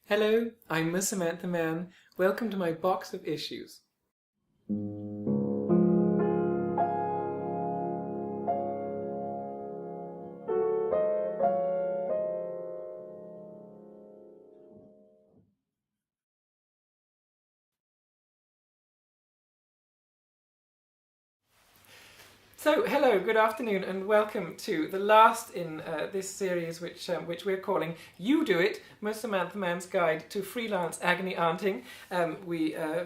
Hello, I'm Miss Samantha Mann. Welcome to my box of issues. So, hello, good afternoon, and welcome to the last in this series, which we're calling "You Do It: Miss Samantha Mann's Guide to Freelance Agony Aunting."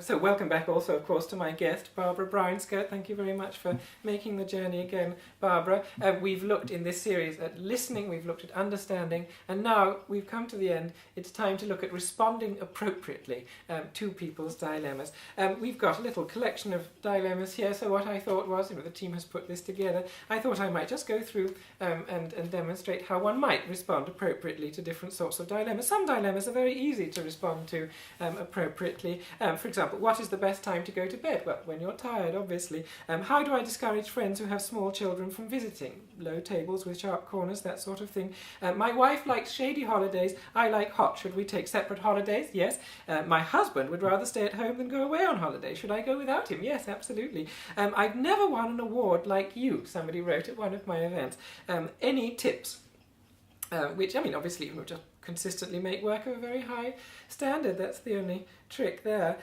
So welcome back, also, of course, to my guest, Barbara Brownskirt. Thank you very much for making the journey again, Barbara. We've looked in this series at listening, we've looked at understanding, and now we've come to the end. It's time to look at responding appropriately to people's dilemmas. We've got a little collection of dilemmas here. So what I thought was, the team has put this together, I thought I might just go through and demonstrate how one might respond appropriately to different sorts of dilemmas. Some dilemmas are very easy to respond to appropriately. For example, what is the best time to go to bed? Well, when you're tired, obviously. How do I discourage friends who have small children from visiting? Low tables with sharp corners, that sort of thing. My wife likes shady holidays. I like hot. Should we take separate holidays? Yes. My husband would rather stay at home than go away on holiday. Should I go without him? Yes, absolutely. I've never won an award like you, somebody wrote at one of my events. Any tips? Which, obviously, we'll just consistently make work of a very high standard. That's the only trick there.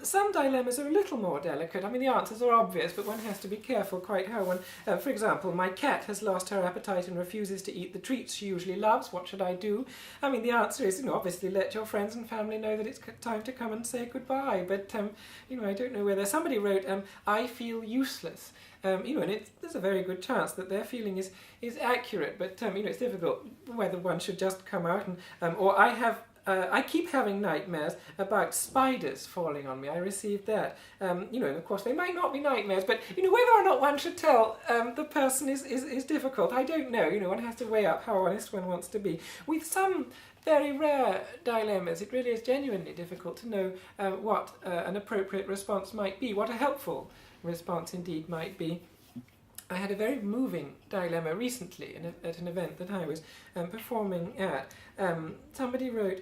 Some dilemmas are a little more delicate. The answers are obvious, but one has to be careful quite how one... for example, my cat has lost her appetite and refuses to eat the treats she usually loves. What should I do? The answer is, obviously let your friends and family know that it's time to come and say goodbye. But, I don't know whether... Somebody wrote, I feel useless. And there's a very good chance that their feeling is accurate, but it's difficult whether one should just come out and or I keep having nightmares about spiders falling on me. I received that. And of course they might not be nightmares, but whether or not one should tell the person is difficult. I don't know. One has to weigh up how honest one wants to be. With some very rare dilemmas, it really is genuinely difficult to know what an appropriate response might be, what a helpful response indeed might be. I had a very moving dilemma recently at an event that I was performing at. Somebody wrote,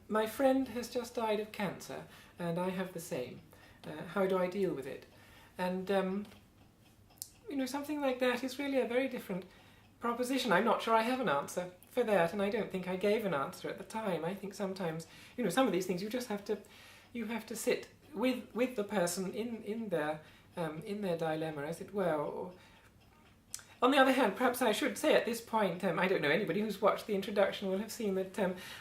my friend has just died of cancer and I have the same. How do I deal with it? And something like that is really a very different proposition. I'm not sure I have an answer for that, and I don't think I gave an answer at the time. I think sometimes, some of these things you just have to sit with the person in their dilemma, as it were. On the other hand, perhaps I should say at this point, I don't know, anybody who's watched the introduction will have seen that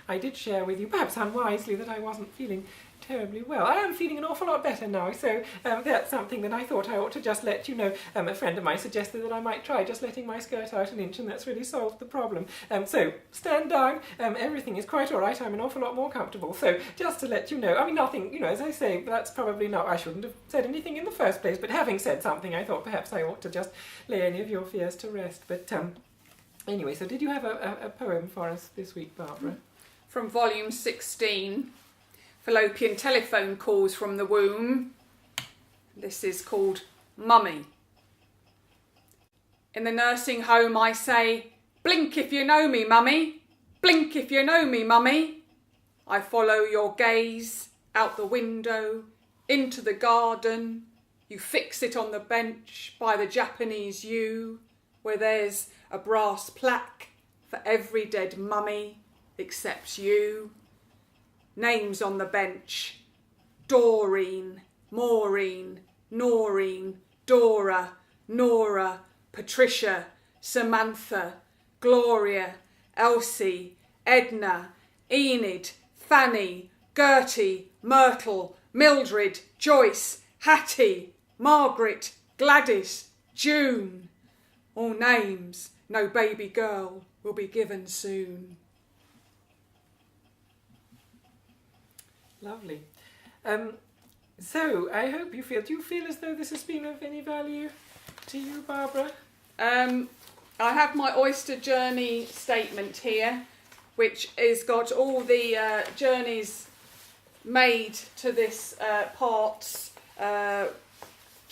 I did share with you, perhaps unwisely, that I wasn't feeling terribly well. I am feeling an awful lot better now, so that's something that I thought I ought to just let you know. A friend of mine suggested that I might try just letting my skirt out an inch, and that's really solved the problem. So stand down, everything is quite all right, I'm an awful lot more comfortable. So just to let you know, nothing, as I say, that's probably not, I shouldn't have said anything in the first place, but having said something, I thought perhaps I ought to just lay any of your fears to rest. But anyway, so did you have a poem for us this week, Barbara? From volume 16. Fallopian telephone calls from the womb. This is called Mummy. In the nursing home I say, blink if you know me, Mummy. Blink if you know me, Mummy. I follow your gaze out the window, into the garden. You fix it on the bench by the Japanese yew, where there's a brass plaque for every dead mummy except you. Names on the bench: Doreen, Maureen, Noreen, Dora, Nora, Patricia, Samantha, Gloria, Elsie, Edna, Enid, Fanny, Gertie, Myrtle, Mildred, Joyce, Hattie, Margaret, Gladys, June. All names, no baby girl will be given soon. Lovely. So I hope do you feel as though this has been of any value to you, Barbara? I have my Oyster Journey statement here, which has got all the journeys made to this parts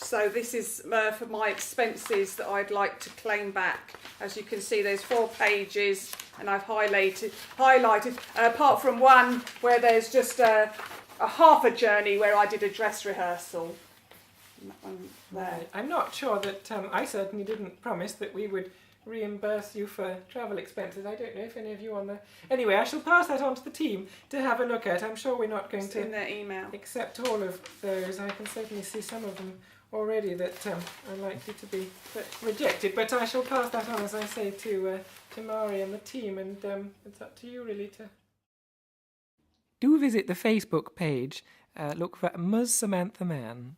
So this is for my expenses that I'd like to claim back. As you can see, there's 4 pages, and I've highlighted. Apart from one where there's just a half a journey where I did a dress rehearsal. Right. I'm not sure that I certainly didn't promise that we would reimburse you for travel expenses. I don't know if any of you on the... Anyway, I shall pass that on to the team to have a look at. I'm sure we're not going to in their email accept all of those. I can certainly see some of them already that are likely to be rejected, but I shall pass that on, as I say, to Mari and the team, and it's up to you really to... Do visit the Facebook page, look for Ms. Samantha Mann.